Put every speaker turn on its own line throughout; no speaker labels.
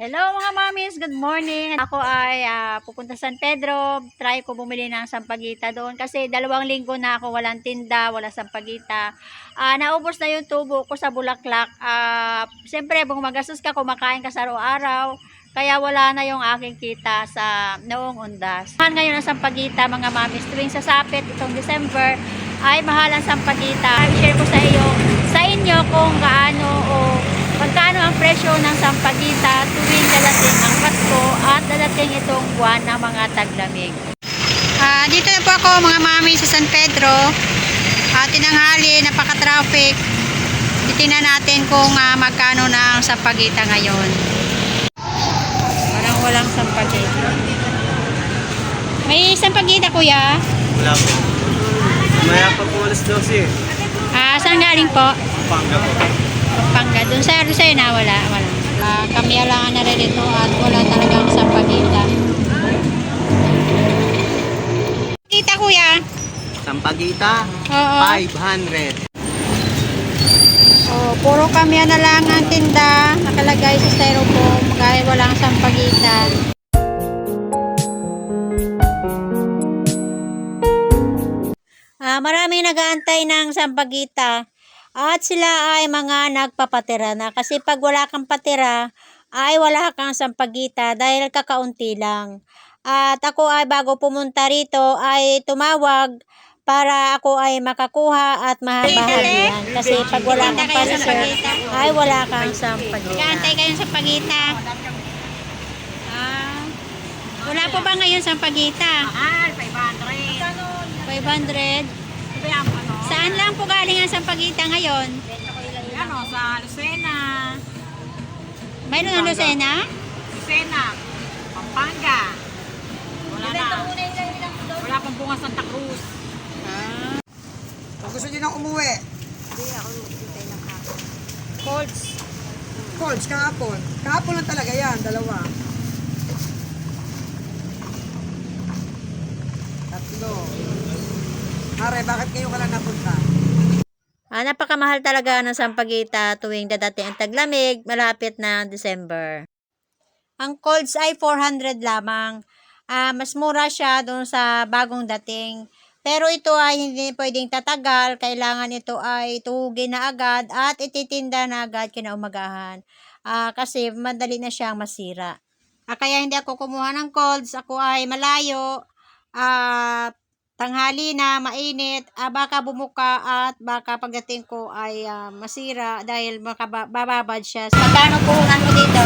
Hello mga mamis, good morning. Ako ay pupunta San Pedro. Try ko bumili ng sampagita doon kasi 2 linggo na ako walang tinda, wala sampagita. Naubos na yung tubo ko sa Bulaklak. Siyempre, kung magastos ka, kumakain ka sa araw-araw. Kaya wala na yung aking kita sa noong undas. Ngayon ang sampagita mga mamis, tuwing sasapit itong December ay mahal ang sampagita. I-share ko sa inyo kung gaano o magkano ang presyo ng sampagita tuwing dadating ang Pasko at dadating itong buwan ng mga taglamig. Dito na po ako mga mami sa San Pedro. Tinanghali, napaka-traffic. Titingnan natin kung magkano na ang sampagita ngayon. Parang walang sampagita. May sampagita kuya?
Wala po. Maya pa po alas 12.
Saan galing po?
Pampanga po.
Pampanga. Doon sa'yo na wala. Kami lang na rin ito at wala talagang sampagita. Kita kuya?
Sampagita,
Oo.
500.
Puro kami na lang ang tinda. Nakalagay sa styrofoam kahit walang sampagita. Maraming nag-aantay ng sampagita. At sila ay mga nagpapatira na kasi pag wala kang patira ay wala kang sampagita dahil kakaunti lang. At ako ay bago pumunta rito ay tumawag para ako ay makakuha at mabahagian. Kasi pag wala kang parisher ay wala kang sampagita. Nag-aantay kayo sa sampagita. Wala po ba ngayon sampagita? 500. 500? Saan lang po galing ang sampagita ngayon?
Sa Lucena.
Mayroon ang Lucena?
Lucena. Pampanga. Wala na. Wala pang bunga Santa Cruz.
Kung gusto nyo nang umuwi,
Colts.
Colts, kahapon. Kahapon lang talaga yan, 2. 3. Are, bakit kayo ka lang napunta?
Napakamahal talaga ng sampagita tuwing dadating ang taglamig, malapit na December. Ang Colts ay 400 lamang. Mas mura siya doon sa bagong dating. Pero ito ay hindi pwedeng tatagal. Kailangan ito ay tuhugin na agad at ititinda na agad kinaumagahan. Kasi madali na siyang masira. Kaya hindi ako kumuha ng Colts. Ako ay malayo. Tanghali na, mainit, baka bumuka at baka pagdating ko ay masira dahil bababad siya. Magkano puhunan mo dito?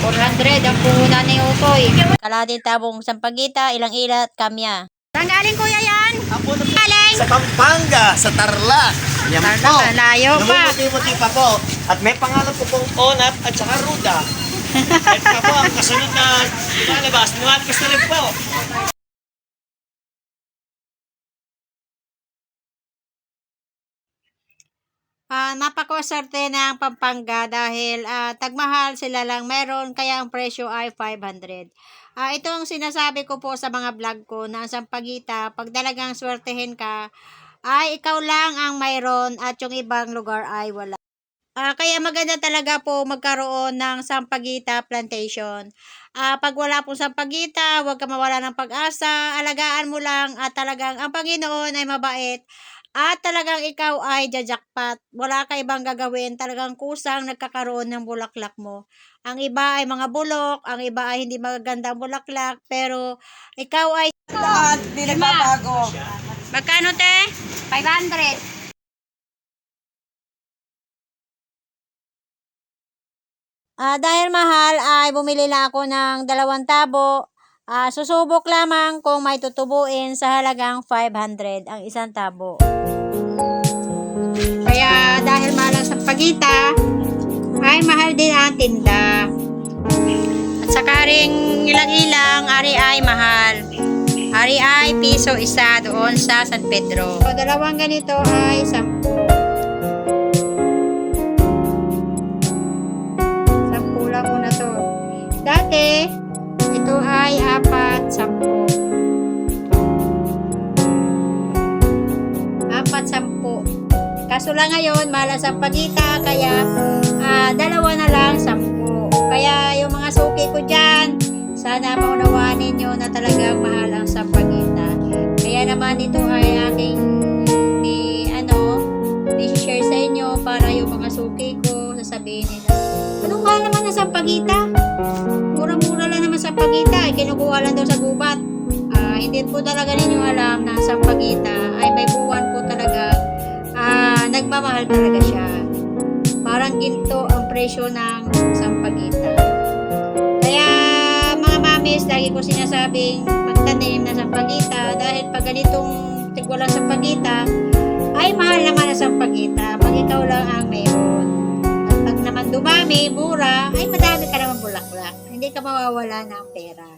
400 ang puhunan ni Utoy. Kalahati tabong sampagita, ilang ilat, kamya. Saan galing kuya yan?
Ako na po.
Galing?
Sa Pampanga, sa Tarlac. Yan
Tarlac,
po.
layo pa.
Namumuti-muti pa po. At may pangalan po pong Onat at saka Ruda. At pa po, ang kasunod na lumalabas, nuwakas na rin po.
Napakaswerte ng Pampanga dahil tagmahal sila lang meron kaya ang presyo ay 500. Ito ang sinasabi ko po sa mga vlog ko na ang sampagita, pag talagang swertehin ka, ay ikaw lang ang mayroon at yung ibang lugar ay wala. Kaya maganda talaga po magkaroon ng sampagita plantation. Pag wala pong sampagita, huwag ka mawala ng pag-asa, alagaan mo lang at talagang ang Panginoon ay mabait. At talagang ikaw ay jajakpat. Wala ka ibang gagawin. Talagang kusang nagkakaroon ng bulaklak mo. Ang iba ay mga bulok. Ang iba ay hindi magagandang bulaklak. Pero ikaw ay...
Lahat, di nagbabago.
Magkano te? 500. Dahil mahal ay bumili lang ako ng 2 tabo. Susubok lamang kung may tutubuin sa halagang 500 ang isang tabo. Kaya dahil mahal ang sampagita, ay mahal din ang tinda. At saka ring ilang-ilang, ari ay mahal. Ari ay piso isa doon sa San Pedro. So, 2 ganito ay 10. 10 lang muna to. Dati, ito ay 4, 10. 4, 10. Kaso lang ngayon, malas ang pagita, kaya 2 talagang mahal ang sampagita. Kaya naman ito ay aking i-share sa inyo para yung mga suki ko, sasabihin nila, anong mahal naman ang sampagita? Mura-mura lang naman sampagita, ay kinukuha lang daw sa gubat. Hindi po talaga ninyo alam na sampagita ay may buwan po talaga, nagmamahal talaga siya. Parang ginto ang presyo ng sampagita. Kaya mga mamis, lagi ko sinasabing magtanim na sampagita dahil pag ganitong tigwalang sampagita ay mahal naman ang sampagita pag ikaw lang ang mayroon. At pag naman dumami, mura, ay madami ka naman bulaklak. Hindi ka mawawala ng pera.